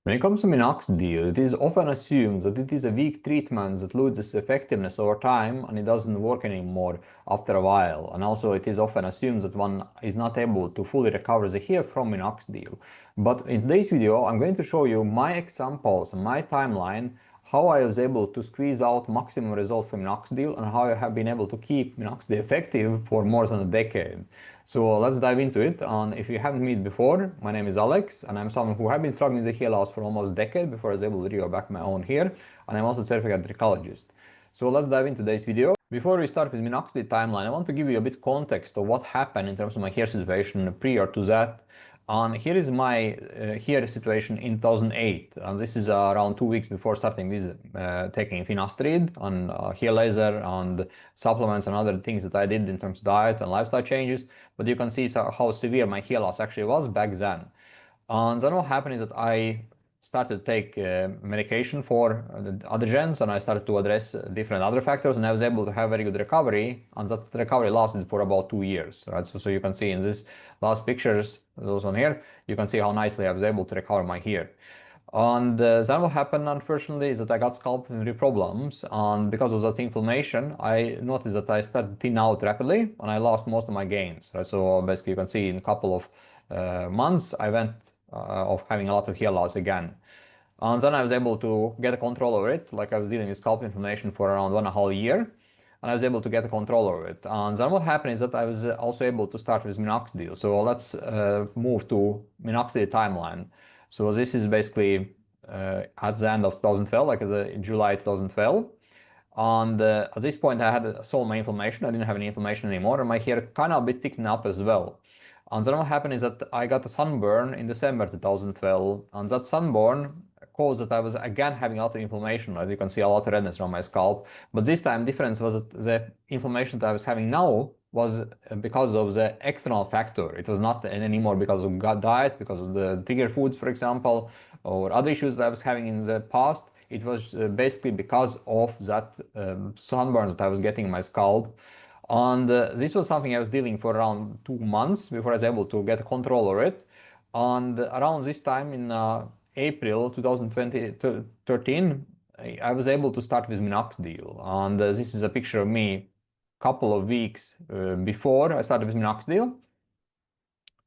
When it comes to minoxidil, it is often assumed that it is a weak treatment that loses effectiveness over time and it doesn't work anymore after a while. And also it is often assumed that one is not able to fully recover the hair from minoxidil. But in today's video, I'm going to show you my examples and my timeline, how I was able to squeeze out maximum results from minoxidil and how I have been able to keep minoxidil effective for more than a decade. So let's dive into it. And if you haven't met me before, my name is Alex and I'm someone who have been struggling with hair loss for almost a decade before I was able to regrow back my own hair, and I'm also a certified trichologist. So let's dive into today's video. Before we start with minoxidil timeline, I want to give you a bit context of what happened in terms of my hair situation prior to that. And here is my hair situation in 2008, and this is around 2 weeks before starting with taking finasteride and hair laser and supplements and other things that I did in terms of diet and lifestyle changes. But you can see how severe my hair loss actually was back then. And then what happened is that I started to take medication for the other gens, and I started to address different other factors, and I was able to have very good recovery, and that recovery lasted for about 2 years, right? So you can see in this last pictures, those on here, you can see how nicely I was able to recover my hair. And then what happened, unfortunately, is that I got scalp problems, and because of that inflammation, I noticed that I started to thin out rapidly, and I lost most of my gains, right? So basically, you can see in a couple of months, I went of having a lot of hair loss again. And then I was able to get a control over it, like I was dealing with scalp inflammation for around 1.5 years, and I was able to get a control over it. And then what happened is that I was also able to start with minoxidil. So let's move to minoxidil timeline. So this is basically at the end of 2012, like July 2012. And at this point, I had solved my inflammation. I didn't have any inflammation anymore, and my hair kind of a bit thickened up as well. And then what happened is that I got a sunburn in December 2012, and that sunburn caused that I was again having a lot of inflammation. Right? You can see a lot of redness on my scalp. But this time, difference was that the inflammation that I was having now was because of the external factor. It was not anymore because of gut diet, because of the trigger foods, for example, or other issues that I was having in the past. It was basically because of that sunburns that I was getting in my scalp. And this was something I was dealing for around 2 months before I was able to get control over it. And around this time in April 2013, I was able to start with minoxidil. And this is a picture of me a couple of weeks before I started with minoxidil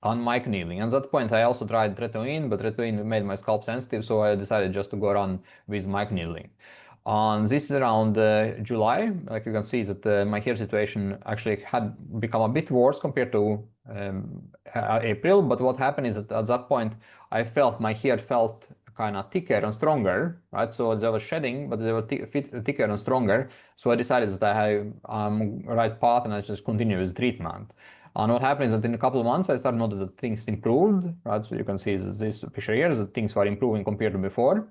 on microneedling. At that point, I also tried tretinoin, but tretinoin made my scalp sensitive, so I decided just to go on with microneedling. And this is around July. Like you can see that my hair situation actually had become a bit worse compared to April. But what happened is that at that point, I felt my hair felt kind of thicker and stronger, right? So there was shedding, but they were thicker and stronger. So I decided that I have right path and I just continue with treatment. And what happened is that in a couple of months, I started to notice that things improved, right? So you can see this picture here, that things were improving compared to before.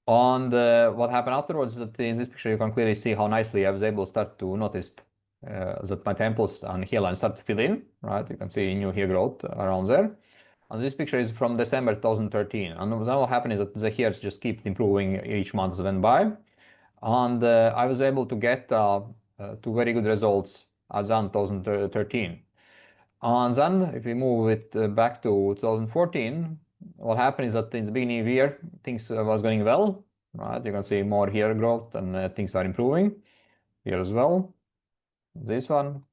And what happened afterwards is that in this picture, you can clearly see how nicely I was able to start to notice that my temples and hairline start to fill in, right? You can see new hair growth around there. And this picture is from December 2013. And then what happened is that the hairs just keep improving each month as went by. And I was able to get to very good results at the end 2013. And then if we move it back to 2014, what happened is that in the beginning of the year, things was going well, right? You can see more hair growth and things are improving here as well. This one,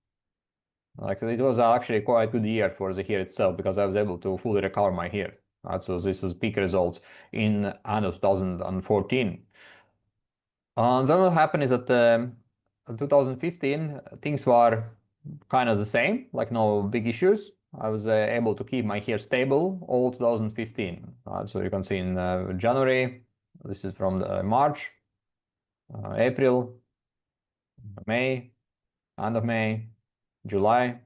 like it was actually quite a good year for the hair itself because I was able to fully recover my hair, right? So this was peak results in end of 2014. And then what happened is that in 2015, things were kind of the same, like no big issues. I was able to keep my hair stable all 2015. So you can see in January, this is from March, April, May, end of May, July,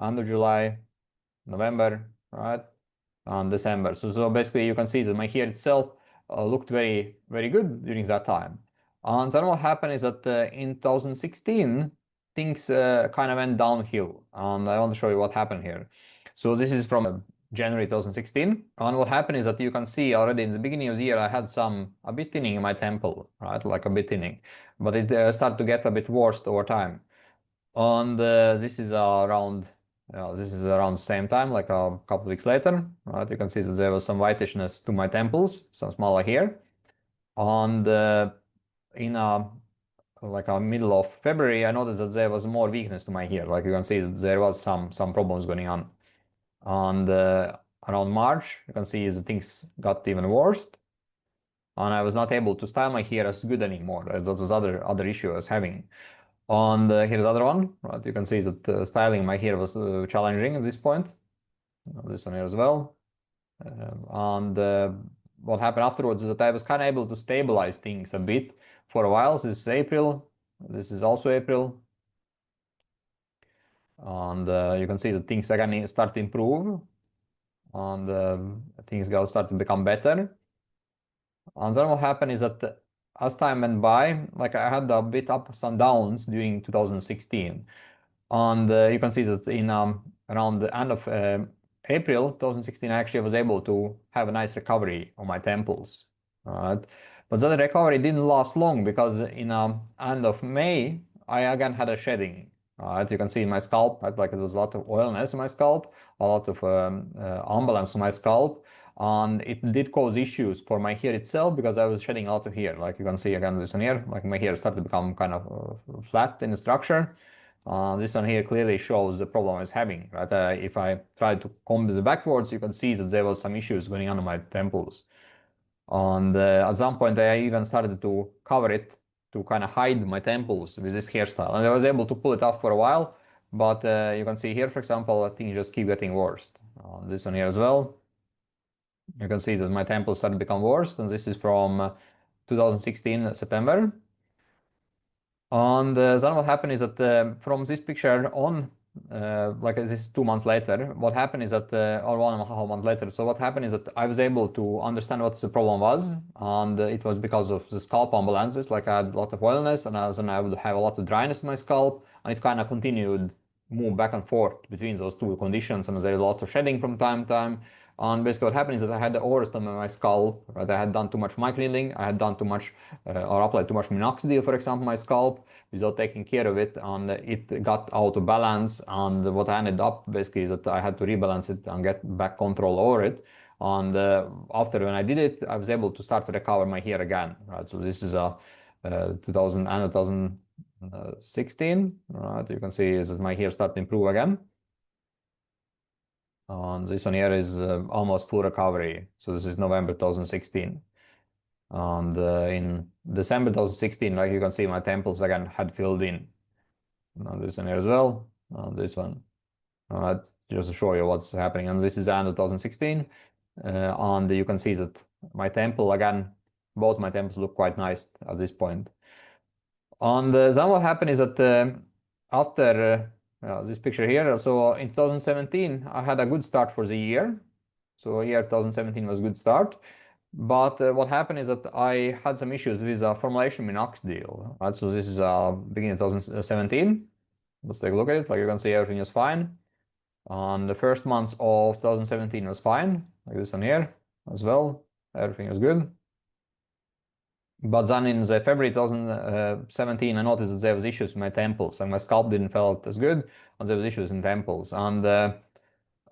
end of July, November, right, and December. So basically you can see that my hair itself looked very, very good during that time. And then what happened is that in 2016, things kind of went downhill. And I want to show you what happened here. So this is from January 2016. And what happened is that you can see already in the beginning of the year, I had a bit thinning in my temple, right? Like a bit thinning. But it started to get a bit worse over time. And this is around This is around the same time, like a couple of weeks later, right? You can see that there was some whitishness to my temples, some smaller hair. And in like a middle of February, I noticed that there was more weakness to my hair. Like you can see that there was some problems going on. And around March, you can see the things got even worse. And I was not able to style my hair as good anymore. That was other issue I was having. And here's another one, right? You can see that styling my hair was challenging at this point. This one here as well. And what happened afterwards is that I was kind of able to stabilize things a bit for a while. This is April. This is also April. And you can see that things again start to improve. And things got start to become better. And then what happened is that as time went by, like I had a bit ups and downs during 2016. And you can see that in around the end of April 2016, I actually was able to have a nice recovery on my temples. Right? But that recovery didn't last long because in end of May, I again had a shedding. Right? You can see in my scalp, right? Like there was a lot of oilness in my scalp, a lot of unbalance on my scalp. And it did cause issues for my hair itself because I was shedding a lot of hair. Like you can see again this one here, like my hair started to become kind of flat in the structure. This one here clearly shows the problem I was having, right? If I tried to comb this backwards, you can see that there was some issues going on in my temples. And at some point, I even started to cover it to kind of hide my temples with this hairstyle. And I was able to pull it off for a while, but you can see here, for example, things just keep getting worse. This one here as well. You can see that my temples started to become worse, and this is from 2016 September. And then what happened is that from this picture on, like this is 2 months later, what happened is that, or 1.5 months later, so what happened is that I was able to understand what the problem was, and it was because of the scalp imbalances, like I had a lot of oiliness, and then I would have a lot of dryness in my scalp, and it kind of continued, move back and forth between those two conditions, and there's a lot of shedding from time to time. And basically what happened is that I had the overstim in my scalp, right? I had done too much microneedling, I had done too much, or applied too much minoxidil, for example, my scalp, without taking care of it, and it got out of balance. And what I ended up basically is that I had to rebalance it and get back control over it. And after when I did it, I was able to start to recover my hair again, right? So this is a 2016, right? You can see that my hair started to improve again. And this one here is almost full recovery. So this is November 2016. And in December 2016, like you can see, my temples again had filled in. And this one here as well. And this one. All right, just to show you what's happening. And this is the end of 2016. And you can see that my temple again, both my temples look quite nice at this point. And then what happened is that after this picture here, so in 2017, I had a good start for the year. So year 2017 was a good start. But what happened is that I had some issues with formulation minoxidil. Right? So this is beginning of 2017. Let's take a look at it. Like you can see, everything is fine. The first months of 2017 was fine, like this one here as well. Everything is good. But then in the February 2017, I noticed that there was issues with my temples, and my scalp didn't felt as good, and there was issues in temples. And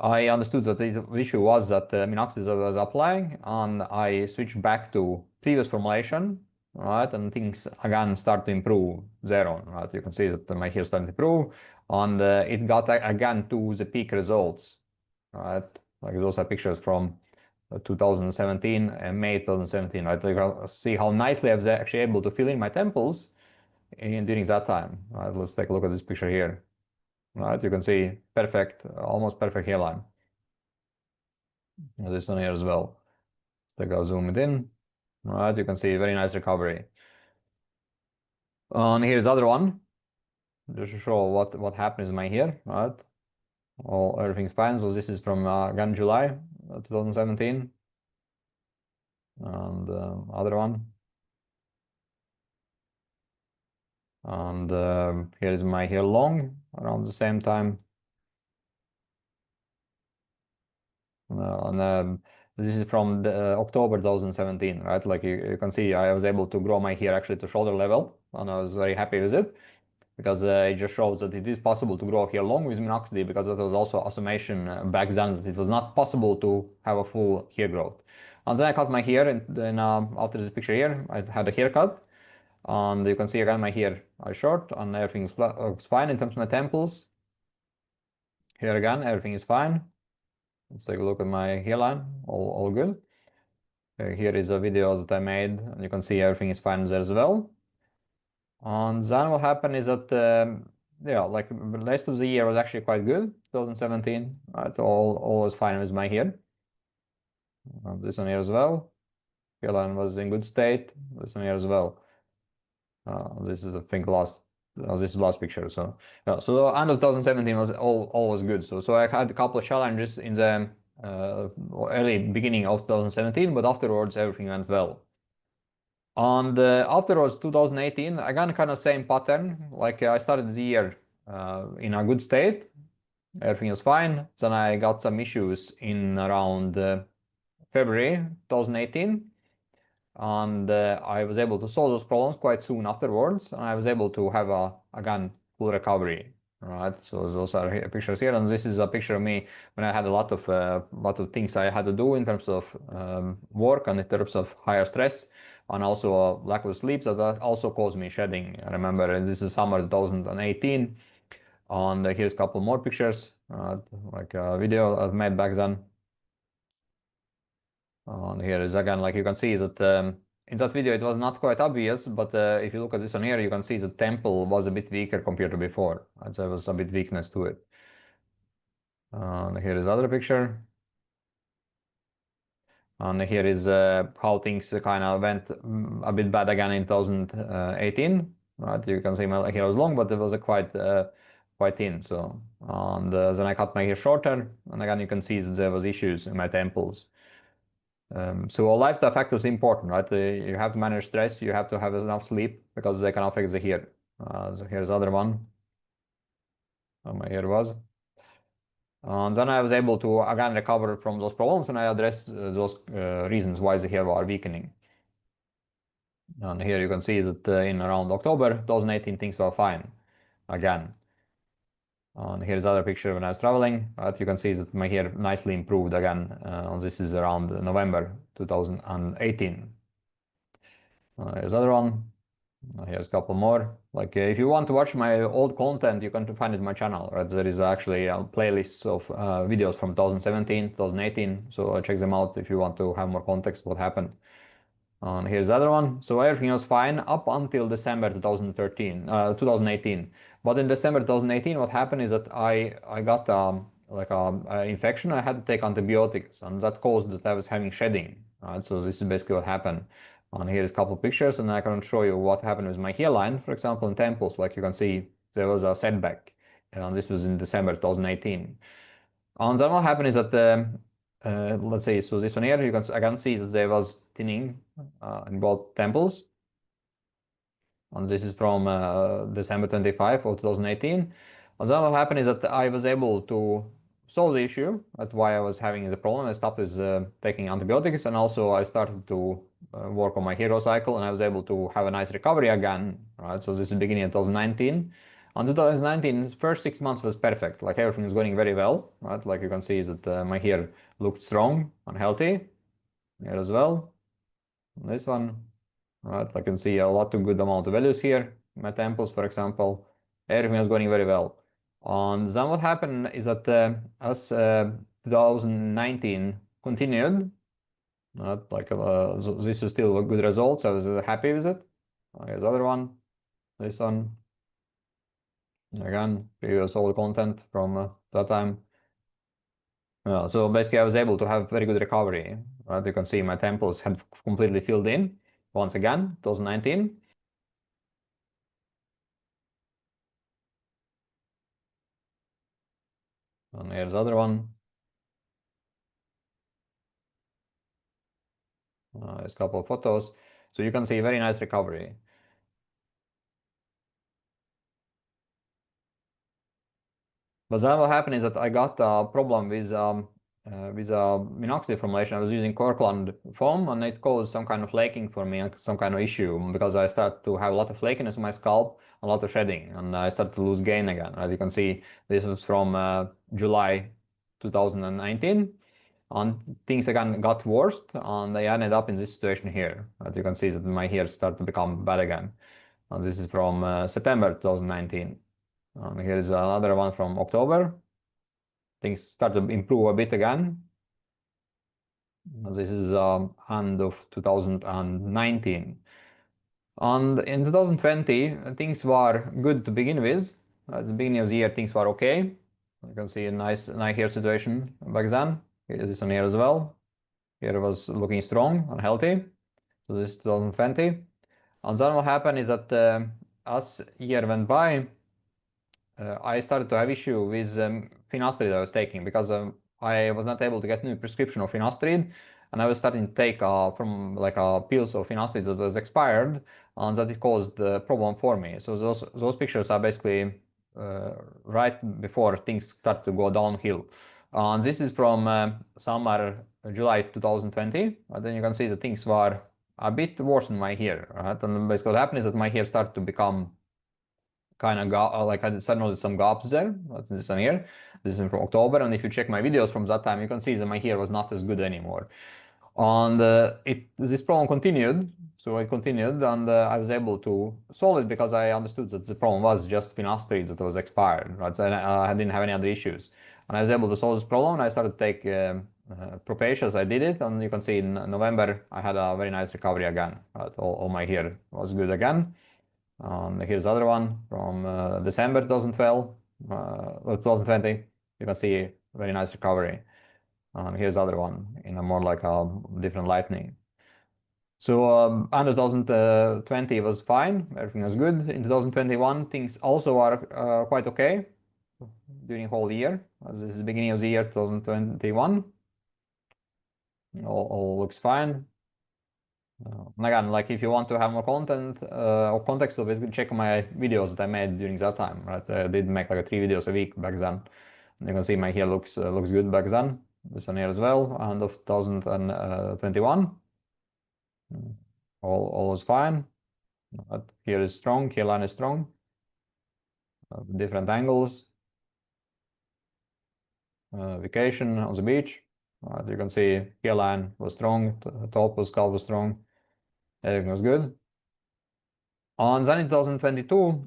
I understood that the issue was that minoxidil was applying, and I switched back to previous formulation, right? And things again start to improve there on, right? You can see that my hair starting to improve, and it got again to the peak results, right? Like those are pictures from 2017 and May 2017, right? You can see how nicely I was actually able to fill in my temples during that time, right? Let's take a look at this picture here, right? You can see perfect, almost perfect hairline. This one here as well. Let's take a zoom it in, right? You can see very nice recovery. And here's the other one, just to show what happens in my hair, right? Everything's fine. So this is from again July 2017. And other one. And here is my hair long around the same time. And this is from October 2017, right? Like you can see, I was able to grow my hair actually to shoulder level, and I was very happy with it. because it just shows that it is possible to grow hair long with minoxidil, because that was also assumption back then that it was not possible to have a full hair growth. And then I cut my hair, and then after this picture here, I had a haircut, and you can see again my hair is short, and everything looks fine in terms of my temples. Here again, everything is fine. Let's take a look at my hairline, all good. Here is a video that I made, and you can see everything is fine there as well. And then what happened is that, yeah, like the rest of the year was actually quite good, 2017, right? All was fine with my hair. This one here as well. Hairline was in good state. This one here as well. This is, I think, this is last picture. So, yeah, so the end of 2017 was all was good. So I had a couple of challenges in the early beginning of 2017, but afterwards everything went well. And afterwards, 2018, again, kind of same pattern. Like I started the year in a good state, everything is fine. Then I got some issues in around February 2018, and I was able to solve those problems quite soon afterwards, and I was able to have again full recovery. Right, so those are pictures here, and this is a picture of me when I had a lot of things I had to do in terms of work and in terms of higher stress, and also a lack of sleep that also caused me shedding. I remember this is summer 2018, and here's a couple more pictures, like a video I've made back then. And here is again, like you can see that in that video it was not quite obvious, but if you look at this one here, you can see the temple was a bit weaker compared to before. And there was a bit weakness to it. And here is other picture. And here is how things kind of went a bit bad again in 2018. Right, you can see my hair was long, but it was a quite thin. So, and then I cut my hair shorter, and again you can see that there was issues in my temples. So all lifestyle factors important, right? You have to manage stress. You have to have enough sleep because they can affect the hair. So here's other one. My hair was. And then I was able to again recover from those problems, and I addressed those reasons why the hair were weakening. And here you can see that in around October 2018 things were fine again. And here's another picture when I was traveling. Right? You can see that my hair nicely improved again. And this is around November 2018. Here's another one. Here's a couple more. Like if you want to watch my old content, you can find it on my channel. Right? There is actually a playlist of videos from 2017, 2018. So check them out if you want to have more context what happened. And here's the other one. So everything was fine up until December 2018. But in December 2018, what happened is that I got like a infection. I had to take antibiotics, and that caused that I was having shedding. Right? So this is basically what happened. And here's a couple of pictures, and I can show you what happened with my hairline. For example, in temples, like you can see, there was a setback, and this was in December 2018. And then what happened is that let's say, so this one here, you can again see that there was thinning in both temples. And this is from December 25 of 2018. And then what happened is that I was able to solve the issue. That's why I was having the problem. I stopped with taking antibiotics, and also I started to work on my hero cycle, and I was able to have a nice recovery again. Right, so this is beginning of 2019. On 2019, first 6 months was perfect. Like everything is going very well. Right, like you can see that my hair looked strong and healthy. Here as well. This one. Right, I can see a lot of good amount of values here. My temples, for example, everything is going very well. And then what happened is that as 2019 continued, like this was still good results. I was happy with it. Here's the other one, this one. Again, previous old content from that time. So basically, I was able to have very good recovery. Right, you can see my temples had completely filled in once again, 2019. And here's the other one. There's a couple of photos. So you can see very nice recovery. But then what happened is that I got a problem with with a minoxidil formulation. I was using Corkland foam, and it caused some kind of flaking for me, some kind of issue, because I started to have a lot of flakiness on my scalp, a lot of shedding, and I started to lose gain again. As you can see, this was from July 2019, and things again got worse, and I ended up in this situation here. As you can see, that my hair started to become bad again. And this is from September 2019. And here is another one from October. Things start to improve a bit again. This is end of 2019. And in 2020, things were good to begin with. At the beginning of the year, things were okay. You can see a nice hair situation back then. Here is this one here as well. Here was looking strong and healthy. So this is 2020. And then what happened is that as year went by, I started to have issue with finasteride I was taking, because I was not able to get new prescription of finasteride, and I was starting to take from like pills of finasteride that was expired, and that it caused the problem for me. So those pictures are basically right before things start to go downhill. And this is from summer, July 2020. And then you can see that things were a bit worse in my hair. Right? And basically what happened is that my hair started to become kind of like I started some gaps there. This one here. This is from October, and if you check my videos from that time, you can see that my hair was not as good anymore. And this problem continued. So it continued, and I was able to solve it because I understood that the problem was just finasteride that was expired, right? And I didn't have any other issues. And I was able to solve this problem, and I started to take Propacious. I did it, and you can see in November I had a very nice recovery again. Right? All my hair was good again. Here's the other one from December 2012, 2020. You can see very nice recovery. Here's the other one in a more like a different lighting. So end of 2020 was fine, everything was good. In 2021, things also are quite okay during whole year. As this is the beginning of the year 2021. All looks fine. And again, like if you want to have more content or context of it, check my videos that I made during that time. Right, I did make like 3 videos a week back then. And you can see my hair looks good back then. This one here as well, end of 2021. All is fine. Here is strong, hairline is strong. Different angles. Vacation on the beach. You can see hairline was strong, top was scalp was strong. Everything was good. And then in 2022,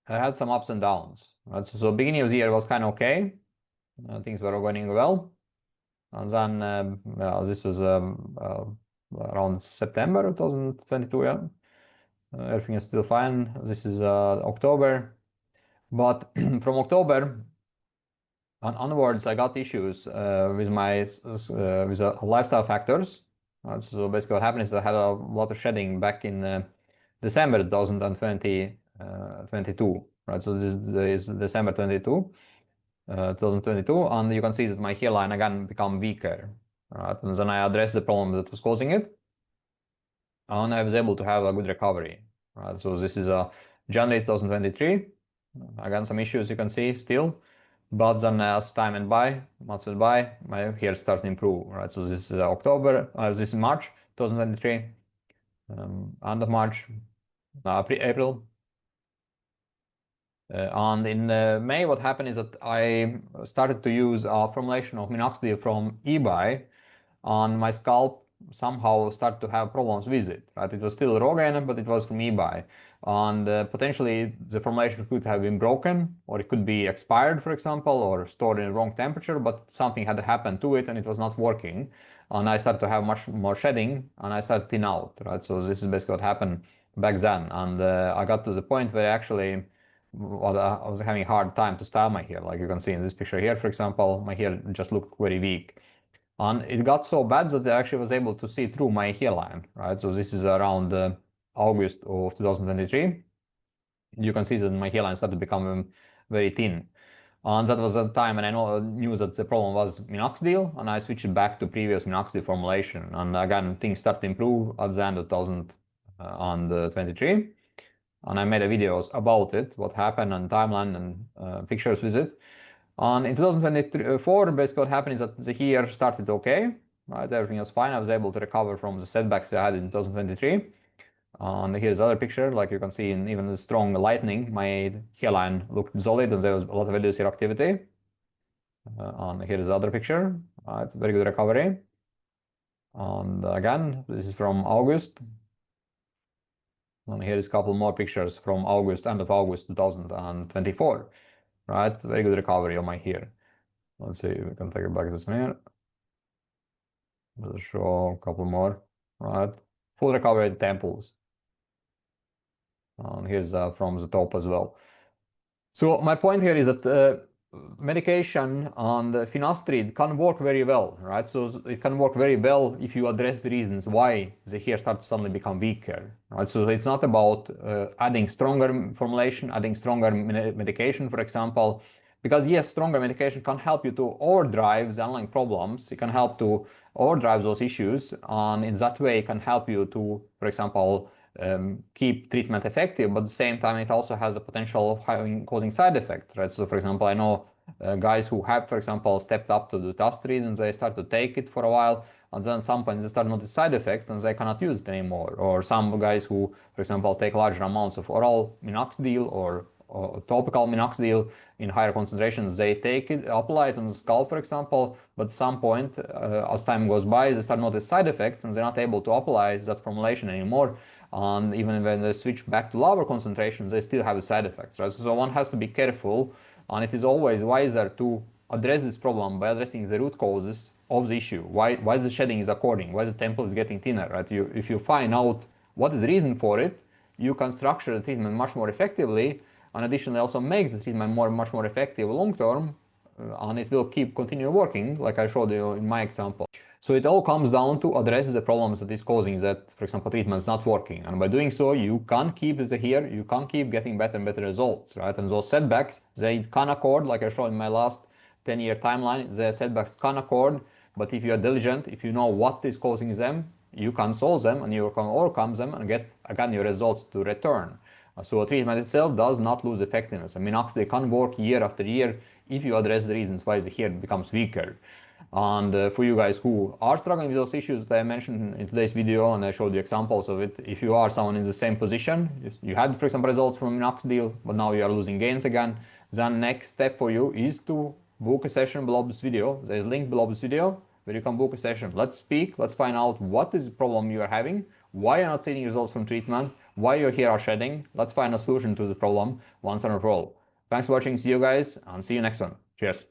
I had some ups and downs. Right? So beginning of the year was kind of okay. Things were going well. And then this was around September 2022, yeah. Everything is still fine. This is October. But from October onwards, I got issues with my lifestyle factors. So basically what happened is I had a lot of shedding back in December 2022. Right? So this is December 2022, and you can see that my hairline again become weaker. Right? And then I addressed the problem that was causing it, and I was able to have a good recovery. Right? So this is January 2023. Again, some issues you can see still, but then as time went by, months went by, my hair started to improve. Right? So this is October. This is March 2023. End of March, April. And in May, what happened is that I started to use a formulation of minoxidil from eBay, and my scalp somehow started to have problems with it. Right? It was still rogaine, but it was from eBay, and potentially the formulation could have been broken, or it could be expired, for example, or stored in the wrong temperature. But something had happened to it, and it was not working. And I started to have much more shedding, and I started to thin out. Right? So this is basically what happened back then, and I got to the point where actually I was having a hard time to style my hair. Like you can see in this picture here, for example, my hair just looked very weak. And it got so bad that I actually was able to see through my hairline, right? So this is around August of 2023. You can see that my hairline started to become very thin. And that was a time when I knew that the problem was minoxidil, and I switched back to previous minoxidil formulation. And again, things started to improve at the end of 2023. And I made videos about it, what happened, and timeline and pictures with it. And in 2024, basically what happened is that the hair started okay, right? Everything was fine. I was able to recover from the setbacks I had in 2023. And here's another picture, like you can see in even the strong lightning, my hairline looked solid and there was a lot of reduced hair activity. And here's the other picture, right? Very good recovery. And again, this is from August. And here is a couple more pictures from August, end of August 2024, right? Very good recovery on my hair. Let's see, we can take it back to this here. Let's show a couple more, right? Full recovery at the temples. And here's from the top as well. So my point here is that medication and finasteride can work very well, right? So it can work very well if you address the reasons why the hair starts to suddenly become weaker, right? So it's not about adding stronger formulation, adding stronger medication, for example, because yes, stronger medication can help you to overdrive the underlying problems. It can help to overdrive those issues, and in that way, it can help you to, for example, keep treatment effective, but at the same time, it also has a potential of causing side effects, right? So, for example, I know guys who have, for example, stepped up to the finasteride and they start to take it for a while, and then at some point they start to notice side effects and they cannot use it anymore. Or some guys who, for example, take larger amounts of oral minoxidil or topical minoxidil in higher concentrations, they take it, apply it on the scalp, for example, but at some point, as time goes by, they start to notice side effects and they're not able to apply that formulation anymore. And even when they switch back to lower concentrations, they still have the side effects, right? So one has to be careful, and it is always wiser to address this problem by addressing the root causes of the issue. Why the shedding is occurring, why the temple is getting thinner, right? If you find out what is the reason for it, you can structure the treatment much more effectively, and additionally also makes the treatment much more effective long term, and it will continue working, like I showed you in my example. So it all comes down to address the problems that is causing that, for example, treatment is not working. And by doing so, you can keep the hair, you can keep getting better and better results, right? And those setbacks, they can accord, like I showed in my last 10-year timeline, the setbacks can accord, but if you are diligent, if you know what is causing them, you can solve them and you can overcome them and get, again, your results to return. So a treatment itself does not lose effectiveness. I mean, minoxidil can work year after year if you address the reasons why the hair becomes weaker. And for you guys who are struggling with those issues that I mentioned in today's video, and I showed you examples of it, if you are someone in the same position, you had, for example, results from minoxidil, but now you are losing gains again, then next step for you is to book a session below this video. There is a link below this video where you can book a session. Let's speak, let's find out what is the problem you are having, why you're not seeing results from treatment, why your hair are shedding. Let's find a solution to the problem once and for all. Thanks for watching, see you guys, and see you next one. Cheers.